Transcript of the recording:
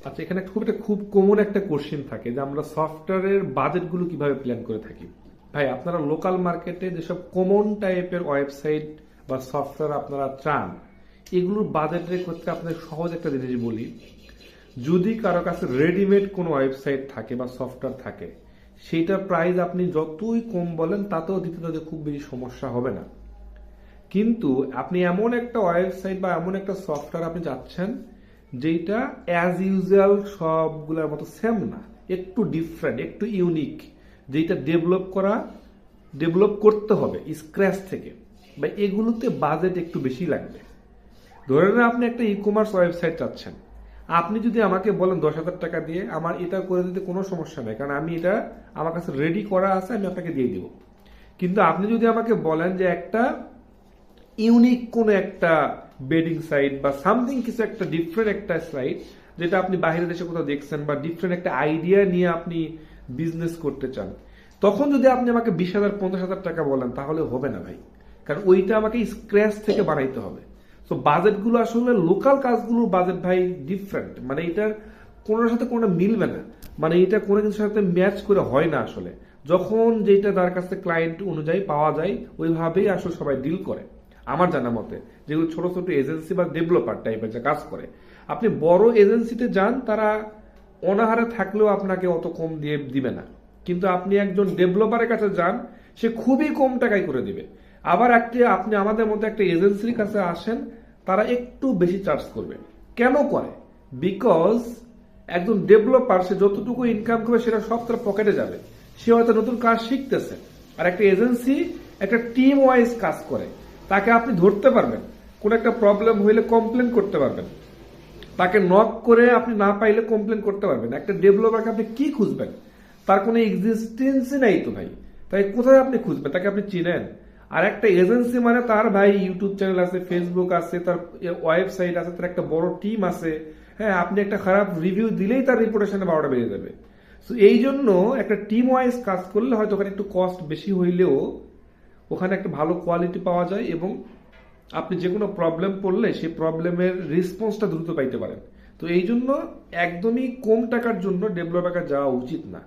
আচ্ছা, এখানে খুব কমন একটা কোশ্চেন থাকে যে আমরা সফটওয়্যারের বাজেটগুলো কিভাবে প্ল্যান করে থাকি। ভাই, আপনারা লোকাল মার্কেটে যেসব কমন টাইপের ওয়েবসাইট বা সফটওয়্যার আপনারা চান, এগুলোর বাজেটের ক্ষেত্রে আপনাদের সহজ একটা জিনিস বলি। যদি কারো কাছে রেডিমেড কোনো ওয়েবসাইট থাকে বা সফটওয়্যার থাকে, সেইটার প্রাইস আপনি যতই কম বলেন তাতেও দিতে তাদের খুব বেশি সমস্যা হবে না। কিন্তু আপনি এমন একটা ওয়েবসাইট বা এমন একটা সফটওয়্যার আপনি চাচ্ছেন যেটা অ্যাজ ইউজুয়াল সবগুলোর মতো সেম না, একটু ডিফারেন্ট, একটু ইউনিক, যেটা ডেভেলপ করতে হবে স্ক্র্যাচ থেকে, বা এগুলোতে বাজেট একটু বেশি লাগবে। ধরে নেন আপনি একটা ই কমার্স ওয়েবসাইট চাচ্ছেন, আপনি যদি আমাকে বলেন 10,000 টাকা দিয়ে আমার এটা করে দিতে কোনো সমস্যা নেই, কারণ আমি এটা আমার কাছে রেডি করা আছে, আমি আপনাকে দিয়ে দিব। কিন্তু আপনি যদি আমাকে বলেন যে একটা ইউনিক কোন একটা বেডিং সাইট বা সামথিং, কিছু একটা ডিফারেন্ট একটা সাইট যেটা আপনি বাইরের দেশে কোথাও দেখছেন, বা ডিফারেন্ট একটা আইডিয়া নিয়ে আপনি বিজনেস করতে চান, তখন যদি আপনি আমাকে 20,000 50,000 টাকা বলেন তাহলে হবে না ভাই, কারণ ওইটা আমাকে স্ক্র্যাচ থেকে বানাইতে হবে। তো বাজেটগুলো আসলে লোকাল কাজগুলোর বাজেট ভাই ডিফারেন্ট, মানে এটার কোনোটার সাথে কোনো মিলবে না, মানে এটা কোনো কিছুর সাথে ম্যাচ করে হয় না আসলে। যখন যেটা তার কাছে ক্লায়েন্ট অনুযায়ী পাওয়া যায় ওইভাবেই আসলে সবাই ডিল করে আমার জানা মতে। যেগুলো ছোট ছোট এজেন্সি বা ডেভেলপার টাইপের যে কাজ করে, আপনি বড় এজেন্সিতে যান, তারা অনাহারে থাকলেও আপনাকে অত কম দিয়ে দিবে না। কিন্তু আপনি একজন ডেভেলপারের কাছে যান, সে খুবই কম টাকায় করে দিবে। আবার আপনি আমাদের মতো একটা এজেন্সির কাছে আসেন, তারা একটু বেশি চার্জ করবে। কেন করে? বিকজ একজন ডেভেলপার সে যতটুকু ইনকাম করবে সেটা সব তার পকেটে যাবে, সে হয়তো নতুন কাজ শিখতেছে। আর একটা এজেন্সি একটা টিম ওয়াইজ কাজ করে, তাকে আপনি ধরতে পারবেন, কোন একটা প্রবলেম হইলে কমপ্লেন করতে পারবেন, তাকে নক করে আপনি না পাইলে কমপ্লেন করতে পারবেন। একটা ডেভেলপারকে আপনি কি খুঁজবেন? তার কোনো এক্সিস্টেন্সই নাই তো ভাই, তাই কোথায় আপনি খুঁজবেন? তাকে আপনি চিনেন? আর একটা এজেন্সি মানে তার ভাই ইউটিউব চ্যানেল আছে, ফেসবুক আছে, তার ওয়েবসাইট আছে, তার একটা বড় টিম আছে। হ্যাঁ, আপনি একটা খারাপ রিভিউ দিলেই তার রিপুটেশনে 12টা বেড়ে যাবে। তো এই জন্য একটা টিম ওয়াইজ কাজ করলে হয়তো ওখানে একটু কস্ট বেশি হইলেও ওখানে একটা ভালো কোয়ালিটি পাওয়া যায়, এবং আপনি যে কোনো প্রবলেম পড়লে সেই প্রবলেমের রেসপন্সটা দ্রুত পাইতে পারেন। তো এই জন্য একদমই কম টাকার জন্য ডেভেলপার যাওয়া উচিত না।